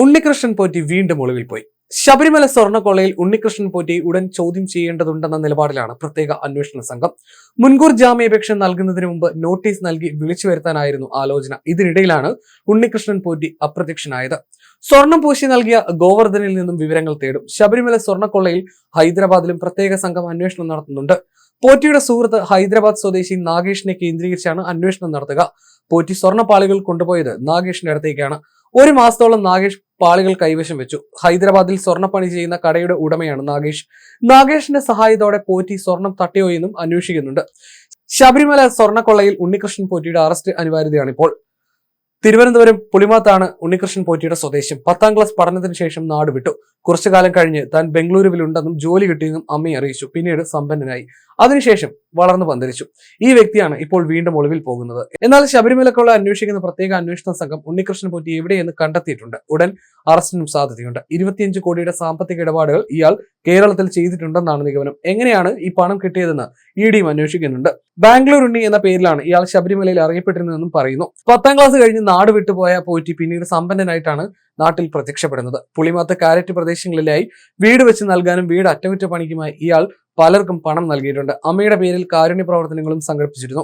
ഉണ്ണികൃഷ്ണൻ പോറ്റി വീണ്ടും ഒളിവിൽ പോയി. ശബരിമല സ്വർണ്ണക്കൊള്ളയിൽ ഉണ്ണികൃഷ്ണൻ പോറ്റിയെ ഉടൻ ചോദ്യം ചെയ്യേണ്ടതുണ്ടെന്ന നിലപാടിലാണ് പ്രത്യേക അന്വേഷണ സംഘം. മുൻകൂർ ജാമ്യാപേക്ഷ നൽകുന്നതിന് മുമ്പ് നോട്ടീസ് നൽകി വിളിച്ചു വരുത്താനായിരുന്നു ആലോചന. ഇതിനിടയിലാണ് ഉണ്ണികൃഷ്ണൻ പോറ്റി അപ്രത്യക്ഷനായത്. സ്വർണം പൂശി നൽകിയ ഗോവർദ്ധനിൽ നിന്നും വിവരങ്ങൾ തേടും. ശബരിമല സ്വർണ്ണക്കൊള്ളയിൽ ഹൈദരാബാദിലും പ്രത്യേക സംഘം അന്വേഷണം നടത്തുന്നുണ്ട്. പോറ്റിയുടെ സുഹൃത്ത് ഹൈദരാബാദ് സ്വദേശി നാഗേഷിനെ കേന്ദ്രീകരിച്ചാണ് അന്വേഷണം നടത്തുക. പോറ്റി സ്വർണ്ണപ്പാളികൾ കൊണ്ടുപോയത് നാഗേഷിന്റെ അടുത്തേക്കാണ്. ഒരു മാസത്തോളം നാഗേഷ് പാളികൾ കൈവശം വെച്ചു. ഹൈദരാബാദിൽ സ്വർണ്ണപ്പണി ചെയ്യുന്ന കടയുടെ ഉടമയാണ് നാഗേഷ്. നാഗേഷിന്റെ സഹായത്തോടെ പോറ്റി സ്വർണം തട്ടിയോ എന്നും അന്വേഷിക്കുന്നുണ്ട്. ശബരിമല സ്വർണ്ണക്കൊള്ളയിൽ ഉണ്ണികൃഷ്ണൻ പോറ്റിയുടെ അറസ്റ്റ് അനിവാര്യതയാണിപ്പോൾ. തിരുവനന്തപുരം പുളിമാത്താണ് ഉണ്ണികൃഷ്ണൻ പോറ്റിയുടെ സ്വദേശം. 10ാം ക്ലാസ് പഠനത്തിന് ശേഷം നാട് വിട്ടു. കുറച്ചു കാലം കഴിഞ്ഞ് താൻ ബംഗളൂരുവിലുണ്ടെന്നും ജോലി കിട്ടിയെന്നും അമ്മയെ അറിയിച്ചു. പിന്നീട് സമ്പന്നനായി. അതിനുശേഷം വളർന്നു പന്തലിച്ചു. ഈ വ്യക്തിയാണ് ഇപ്പോൾ വീണ്ടും ഒളിവിൽ പോകുന്നത്. എന്നാൽ ശബരിമലക്കുള്ള അന്വേഷിക്കുന്ന പ്രത്യേക അന്വേഷണ സംഘം ഉണ്ണികൃഷ്ണൻ പോറ്റി എവിടെയെന്ന് കണ്ടെത്തിയിട്ടുണ്ട്. ഉടൻ അറസ്റ്റിനും സാധ്യതയുണ്ട്. 25 കോടിയുടെ സാമ്പത്തിക ഇടപാടുകൾ ഇയാൾ കേരളത്തിൽ ചെയ്തിട്ടുണ്ടെന്നാണ് നിഗമനം. എങ്ങനെയാണ് ഈ പണം കിട്ടിയതെന്ന് ഇഡിയും അന്വേഷിക്കുന്നുണ്ട്. ബാംഗ്ലൂർ ഉണ്ണി എന്ന പേരിലാണ് ഇയാൾ ശബരിമലയിൽ അറിയപ്പെട്ടിരുന്നതെന്നും പറയുന്നു. 10ാം ക്ലാസ് കഴിഞ്ഞ് നാട് വിട്ടുപോയ പോറ്റി പിന്നീട് സമ്പന്നനായിട്ടാണ് നാട്ടിൽ പ്രത്യക്ഷപ്പെടുന്നത്. പുളിമാത്ത് കാരറ്റ് പ്രദേശങ്ങളിലായി വീട് വെച്ച് നൽകാനും വീട് അറ്റകുറ്റപ്പണിക്കുമായി ഇയാൾ പലർക്കും പണം നൽകിയിട്ടുണ്ട്. അമ്മയുടെ പേരിൽ കാരുണ്യ പ്രവർത്തനങ്ങളും സംഘടിപ്പിച്ചിരുന്നു.